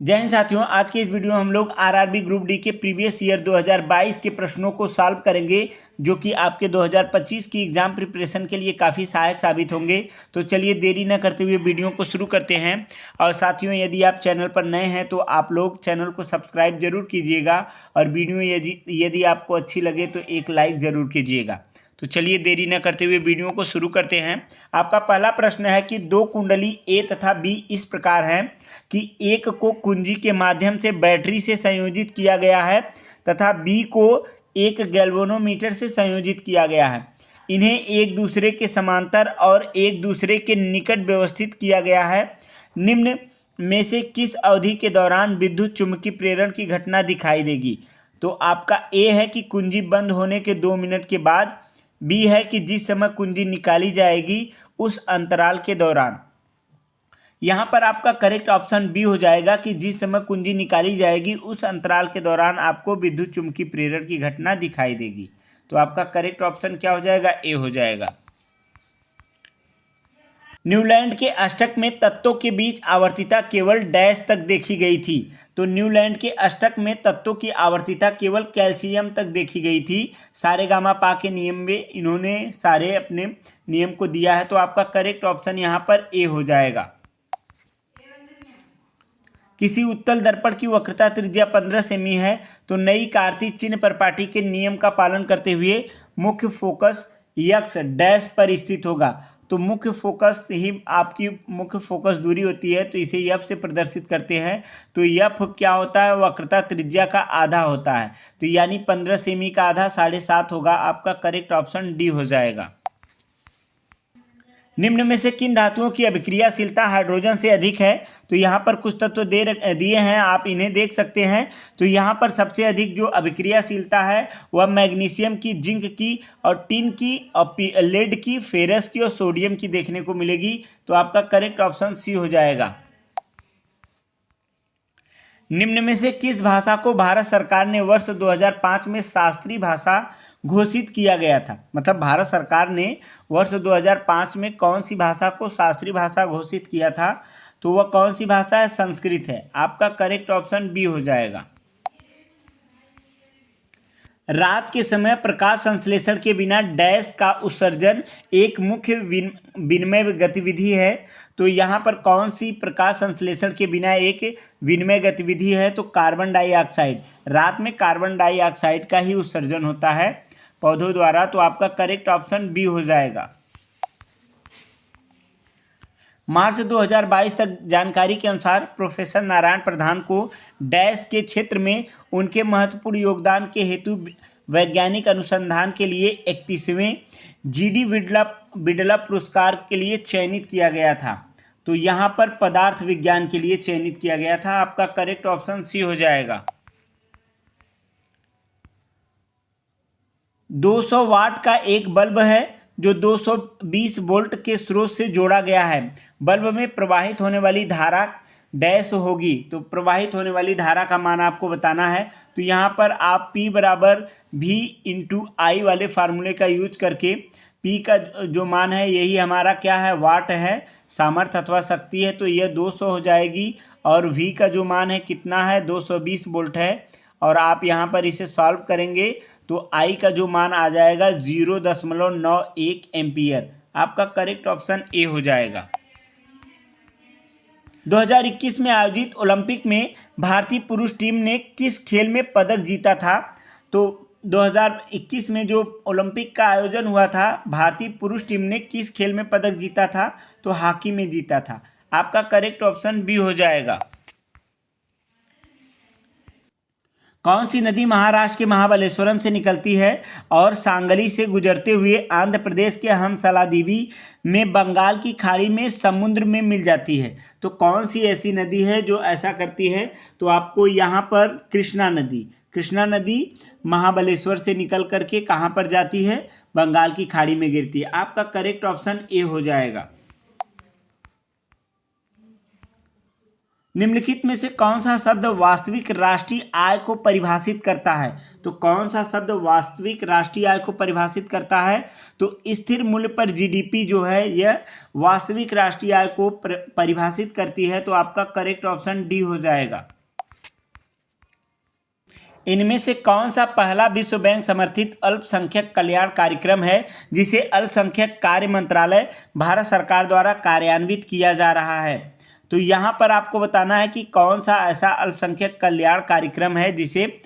जय हिंद साथियों, आज के इस वीडियो में हम लोग आरआरबी ग्रुप डी के प्रीवियस ईयर 2022 के प्रश्नों को सॉल्व करेंगे, जो कि आपके 2025 की एग्जाम प्रिपरेशन के लिए काफ़ी सहायक साबित होंगे। तो चलिए देरी न करते हुए वीडियो को शुरू करते हैं। और साथियों, यदि आप चैनल पर नए हैं तो आप लोग चैनल को सब्सक्राइब जरूर कीजिएगा और वीडियो यदि आपको अच्छी लगे तो एक लाइक ज़रूर कीजिएगा। तो चलिए देरी न करते हुए वीडियो को शुरू करते हैं। आपका पहला प्रश्न है कि दो कुंडली ए तथा बी इस प्रकार हैं कि एक को कुंजी के माध्यम से बैटरी से संयोजित किया गया है तथा बी को एक गैल्वेनोमीटर से संयोजित किया गया है। इन्हें एक दूसरे के समांतर और एक दूसरे के निकट व्यवस्थित किया गया है। निम्न में से किस अवधि के दौरान विद्युत चुम्बकीय प्रेरण की घटना दिखाई देगी? तो आपका ए है कि कुंजी बंद होने के 2 मिनट के बाद, बी है कि जिस समय कुंजी निकाली जाएगी उस अंतराल के दौरान। यहाँ पर आपका करेक्ट ऑप्शन बी हो जाएगा कि जिस समय कुंजी निकाली जाएगी उस अंतराल के दौरान आपको विद्युत चुम्बकीय प्रेरण की घटना दिखाई देगी। तो आपका करेक्ट ऑप्शन क्या हो जाएगा? ए हो जाएगा। न्यूलैंड के अष्टक में तत्वों के बीच आवर्तिता केवल डैश तक देखी गई थी। तो न्यूलैंड के अष्टक में तत्वों की आवर्तिता केवल कैल्शियम तक देखी गई थी। सारेगामापा के नियम में इन्होंने सारे अपने नियम को दिया है। तो आपका करेक्ट ऑप्शन यहाँ पर ए हो जाएगा। किसी उत्तल दर्पण की वक्रता त्रिज्या 15 सेमी है तो नई कार्तीय चिन्ह परिपाटी के नियम का पालन करते हुए मुख्य फोकस यक्ष डैश पर स्थित होगा। तो मुख्य फोकस ही आपकी मुख्य फोकस दूरी होती है, तो इसे यफ से प्रदर्शित करते हैं। तो यफ क्या होता है? वक्रता त्रिज्या का आधा होता है। तो यानी 15 सेमी का आधा 7.5 होगा। आपका करेक्ट ऑप्शन डी हो जाएगा। निम्न में से किन धातुओं की अभिक्रियाशीलता हाइड्रोजन से अधिक है? तो यहाँ पर कुछ तत्व दिए हैं, आप इन्हें देख सकते हैं। तो यहाँ पर सबसे अधिक जो अभिक्रियाशीलता है वह मैग्नीशियम की, जिंक की और टिन की और लेड की, फेरस की और सोडियम की देखने को मिलेगी। तो आपका करेक्ट ऑप्शन सी हो जाएगा। निम्न में से किस भाषा को भारत सरकार ने वर्ष 2005 में शास्त्रीय भाषा घोषित किया गया था? मतलब भारत सरकार ने वर्ष 2005 में कौन सी भाषा को शास्त्रीय भाषा घोषित किया था? तो वह कौन सी भाषा है? संस्कृत है। आपका करेक्ट ऑप्शन बी हो जाएगा। रात के समय प्रकाश संश्लेषण के बिना डैश का उत्सर्जन एक मुख्य विनिमय गतिविधि है। तो यहाँ पर कौन सी प्रकाश संश्लेषण के बिना एक विनिमय गतिविधि है? तो कार्बन डाइऑक्साइड। रात में कार्बन डाइऑक्साइड का ही उत्सर्जन होता है पौधों द्वारा। तो आपका करेक्ट ऑप्शन बी हो जाएगा। मार्च 2022 तक जानकारी के अनुसार प्रोफेसर नारायण प्रधान को डैश के क्षेत्र में उनके महत्वपूर्ण योगदान के हेतु वैज्ञानिक अनुसंधान के लिए 31वें जीडी बिड़ला पुरस्कार के लिए चयनित किया गया था। तो यहाँ पर पदार्थ विज्ञान के लिए चयनित किया गया था। आपका करेक्ट ऑप्शन सी हो जाएगा। 200 वाट का एक बल्ब है जो 220 वोल्ट के स्रोत से जोड़ा गया है। बल्ब में प्रवाहित होने वाली धारा डैश होगी। तो प्रवाहित होने वाली धारा का मान आपको बताना है। तो यहाँ पर आप P बराबर V इंटू आई वाले फार्मूले का यूज करके P का जो मान है यही हमारा क्या है? वाट है, सामर्थ्य अथवा शक्ति है। तो यह 200 हो जाएगी और V का जो मान है कितना है? 220 वोल्ट है। और आप यहाँ पर इसे सॉल्व करेंगे तो I का जो मान आ जाएगा 0.91 एम्पियर। आपका करेक्ट ऑप्शन ए हो जाएगा। 2021 में आयोजित ओलंपिक में भारतीय पुरुष टीम ने किस खेल में पदक जीता था? तो 2021 में जो ओलंपिक का आयोजन हुआ था, भारतीय पुरुष टीम ने किस खेल में पदक जीता था? तो हॉकी में जीता था। आपका करेक्ट ऑप्शन बी हो जाएगा। कौन सी नदी महाराष्ट्र के महाबलेश्वरम से निकलती है और सांगली से गुजरते हुए आंध्र प्रदेश के हमसलादीवी में बंगाल की खाड़ी में समुद्र में मिल जाती है? तो कौन सी ऐसी नदी है जो ऐसा करती है? तो आपको यहाँ पर कृष्णा नदी महाबलेश्वर से निकल करके कहाँ पर जाती है? बंगाल की खाड़ी में गिरती है। आपका करेक्ट ऑप्शन ए हो जाएगा। निम्नलिखित में से कौन सा शब्द वास्तविक राष्ट्रीय आय को परिभाषित करता है? तो कौन सा शब्द वास्तविक राष्ट्रीय आय को परिभाषित करता है? तो स्थिर मूल्य पर जीडीपी जो है यह वास्तविक राष्ट्रीय आय को परिभाषित करती है। तो आपका करेक्ट ऑप्शन डी हो जाएगा। इनमें से कौन सा पहला विश्व बैंक समर्थित अल्पसंख्यक कल्याण कार्यक्रम है जिसे अल्पसंख्यक कार्य मंत्रालय भारत सरकार द्वारा कार्यान्वित किया जा रहा है? तो यहाँ पर आपको बताना है कि कौन सा ऐसा अल्पसंख्यक कल्याण कार्यक्रम है जिसे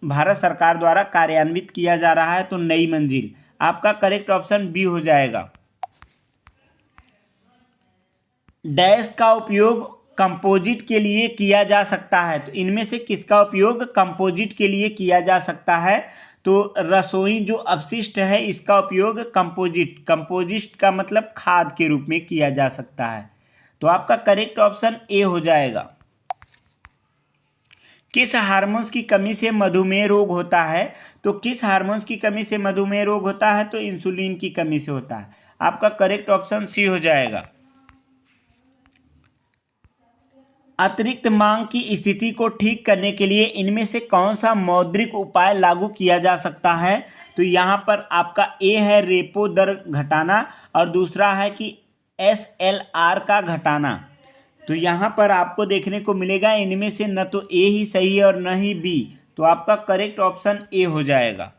भारत सरकार द्वारा कार्यान्वित किया जा रहा है। तो नई मंजिल। आपका करेक्ट ऑप्शन बी हो जाएगा। डैश का उपयोग कंपोजिट के लिए किया जा सकता है। तो इनमें से किसका उपयोग कंपोजिट के लिए किया जा सकता है? तो रसोई जो अपशिष्ट है इसका उपयोग कंपोजिट का मतलब खाद के रूप में किया जा सकता है। तो आपका करेक्ट ऑप्शन ए हो जाएगा। किस हार्मोन्स की कमी से मधुमेह रोग होता है? तो किस हार्मोन्स की कमी से मधुमेह रोग होता है? तो इंसुलिन की कमी से होता है। आपका करेक्ट ऑप्शन सी हो जाएगा। अतिरिक्त मांग की स्थिति को ठीक करने के लिए इनमें से कौन सा मौद्रिक उपाय लागू किया जा सकता है? तो यहाँ पर आपका ए है रेपो दर घटाना और दूसरा है कि SLR का घटाना। तो यहाँ पर आपको देखने को मिलेगा इनमें से न तो ए ही सही है और न ही बी। तो आपका करेक्ट ऑप्शन ए हो जाएगा।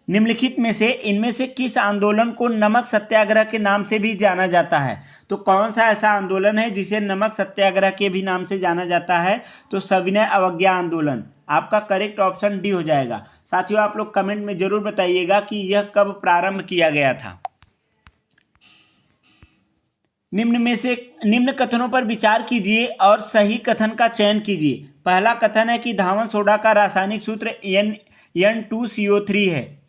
निम्नलिखित में से इनमें से किस आंदोलन को नमक सत्याग्रह के नाम से भी जाना जाता है? तो कौन सा ऐसा आंदोलन है जिसे नमक सत्याग्रह के भी नाम से जाना जाता है? तो सविनय अवज्ञा आंदोलन। आपका करेक्ट ऑप्शन डी हो जाएगा। साथियों आप लोग कमेंट में जरूर बताइएगा कि यह कब प्रारंभ किया गया था। निम्न कथनों पर विचार कीजिए और सही कथन का चयन कीजिए। पहला कथन है कि धावन सोडा का रासायनिक सूत्र N2CO3 है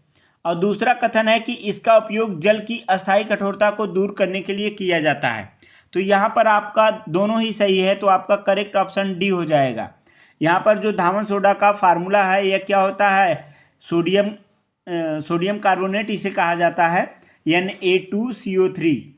और दूसरा कथन है कि इसका उपयोग जल की अस्थायी कठोरता को दूर करने के लिए किया जाता है। तो यहाँ पर आपका दोनों ही सही है। तो आपका करेक्ट ऑप्शन डी हो जाएगा। यहाँ पर जो धावन सोडा का फार्मूला है यह क्या होता है? सोडियम कार्बोनेट इसे कहा जाता है Na2CO3।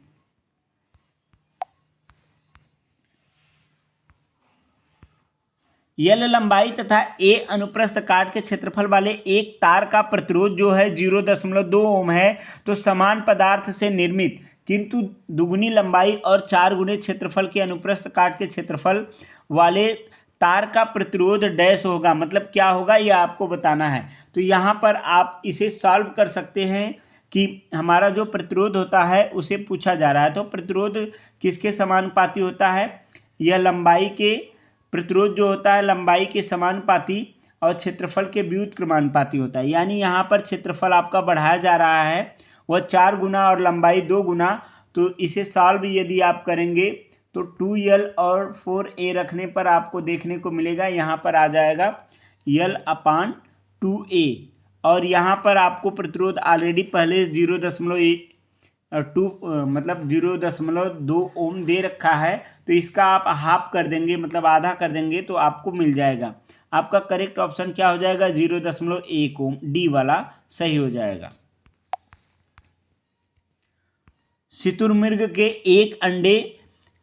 यल लंबाई तथा ए अनुप्रस्थ काट के क्षेत्रफल वाले एक तार का प्रतिरोध जो है 0.2 ओम है। तो समान पदार्थ से निर्मित किंतु दुगुनी लंबाई और 4 गुने क्षेत्रफल के अनुप्रस्थ काट के क्षेत्रफल वाले तार का प्रतिरोध डैश होगा। मतलब क्या होगा यह आपको बताना है। तो यहाँ पर आप इसे सॉल्व कर सकते हैं कि हमारा जो प्रतिरोध होता है उसे पूछा जा रहा है। तो प्रतिरोध किसके समानुपाती होता है? यह लंबाई के प्रतिरोध जो होता है लंबाई के समानुपाती और क्षेत्रफल के व्युत्क्रमानुपाती होता है। यानी यहाँ पर क्षेत्रफल आपका बढ़ाया जा रहा है वह 4 गुना और लंबाई 2 गुना। तो इसे सॉल्व यदि आप करेंगे तो 2L और 4A रखने पर आपको देखने को मिलेगा यहाँ पर आ जाएगा L/2A और यहाँ पर आपको प्रतिरोध ऑलरेडी पहले 0.2 ओम दे रखा है। तो इसका आप हाफ कर देंगे मतलब आधा कर देंगे तो आपको मिल जाएगा। आपका करेक्ट ऑप्शन क्या हो जाएगा? 0.1 ओम। डी वाला सही हो जाएगा। शुतुरमुर्ग के एक अंडे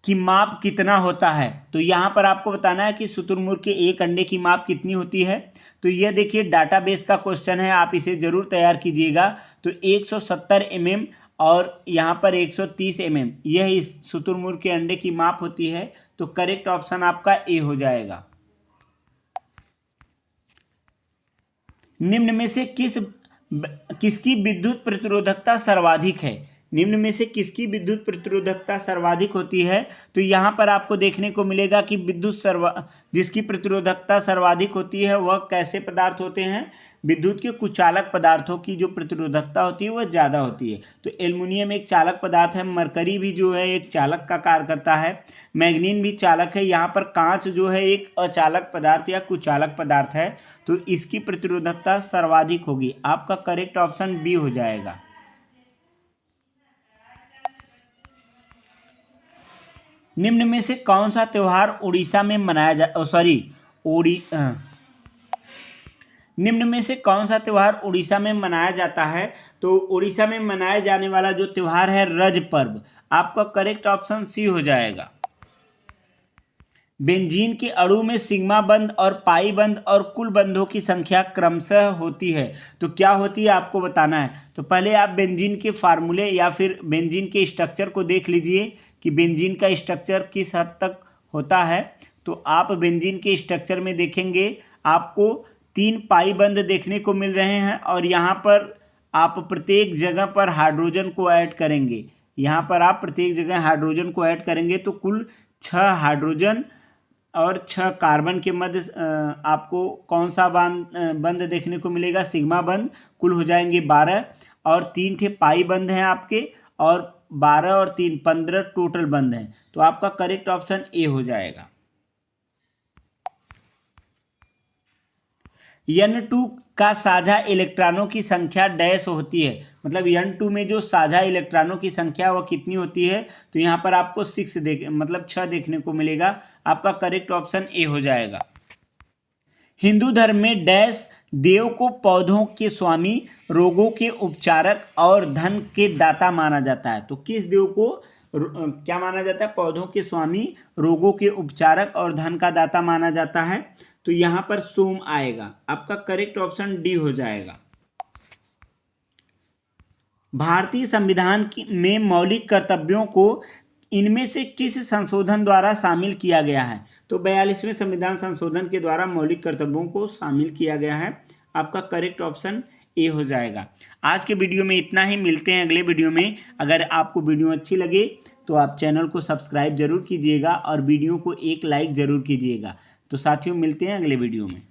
की माप कितना होता है? तो यहाँ पर आपको बताना है कि शुतुरमुर्ग के एक अंडे की माप कितनी होती है। तो यह देखिए डाटाबेस का क्वेश्चन है, आप इसे जरूर तैयार कीजिएगा। तो 170 mm और यहाँ पर 130 mm यह इस शुतुरमुर्ग के अंडे की माप होती है। तो करेक्ट ऑप्शन आपका ए हो जाएगा। निम्न में से किसकी विद्युत प्रतिरोधकता सर्वाधिक है? निम्न में से किसकी विद्युत प्रतिरोधकता सर्वाधिक होती है? तो यहाँ पर आपको देखने को मिलेगा कि जिसकी प्रतिरोधकता सर्वाधिक होती है वह कैसे पदार्थ होते हैं? विद्युत के कुचालक पदार्थों की जो प्रतिरोधकता होती है वह ज़्यादा होती है। तो एल्युमिनियम एक चालक पदार्थ है, मरकरी भी जो है एक चालक का कार्य करता है, मैग्नीन भी चालक है। यहाँ पर कांच जो है एक अचालक पदार्थ या कुचालक पदार्थ है। तो इसकी प्रतिरोधकता सर्वाधिक होगी। आपका करेक्ट ऑप्शन बी हो जाएगा। निम्न में से कौन सा त्यौहार उड़ीसा में मनाया निम्न में से कौन सा त्यौहार उड़ीसा में मनाया जाता है? तो उड़ीसा में मनाया जाने वाला जो त्यौहार है रज पर्व। आपका करेक्ट ऑप्शन सी हो जाएगा। बेंजीन के अणु में सिग्मा बंध और पाई बंध और कुल बंधों की संख्या क्रमशः होती है। तो क्या होती है आपको बताना है। तो पहले आप बेंजीन के फार्मूले या फिर बेंजीन के स्ट्रक्चर को देख लीजिए कि बेंजीन का स्ट्रक्चर किस हद तक होता है। तो आप बेंजीन के स्ट्रक्चर में देखेंगे आपको 3 पाई बंध देखने को मिल रहे हैं और यहाँ पर आप प्रत्येक जगह पर हाइड्रोजन को ऐड करेंगे। यहाँ पर आप प्रत्येक जगह हाइड्रोजन को ऐड करेंगे तो कुल 6 हाइड्रोजन और 6 कार्बन के मध्य आपको कौन सा बंध देखने को मिलेगा, सिग्मा बंध। कुल हो जाएंगे 12 और 3 ठे पाई बंध हैं आपके और 12 और 3 15 टोटल बंध हैं। तो आपका करेक्ट ऑप्शन ए हो जाएगा। N2 का साझा इलेक्ट्रॉनों की संख्या डैश होती है, मतलब N2 में जो साझा इलेक्ट्रॉनों की संख्या वह कितनी होती है। तो यहाँ पर आपको 6 मतलब 6 देखने को मिलेगा। आपका करेक्ट ऑप्शन ए हो जाएगा। हिंदू धर्म में डैश देव को पौधों के स्वामी, रोगों के उपचारक और धन के दाता माना जाता है। तो किस देव को क्या माना जाता है, पौधों के स्वामी, रोगों के उपचारक और धन का दाता माना जाता है। तो यहाँ पर सोम आएगा। आपका करेक्ट ऑप्शन डी हो जाएगा। भारतीय संविधान में मौलिक कर्तव्यों को इनमें से किस संशोधन द्वारा शामिल किया गया है। तो 42वें संविधान संशोधन के द्वारा मौलिक कर्तव्यों को शामिल किया गया है। आपका करेक्ट ऑप्शन ए हो जाएगा। आज के वीडियो में इतना ही, मिलते हैं अगले वीडियो में। अगर आपको वीडियो अच्छी लगे तो आप चैनल को सब्सक्राइब जरूर कीजिएगा और वीडियो को एक लाइक ज़रूर कीजिएगा। तो साथियों मिलते हैं अगले वीडियो में।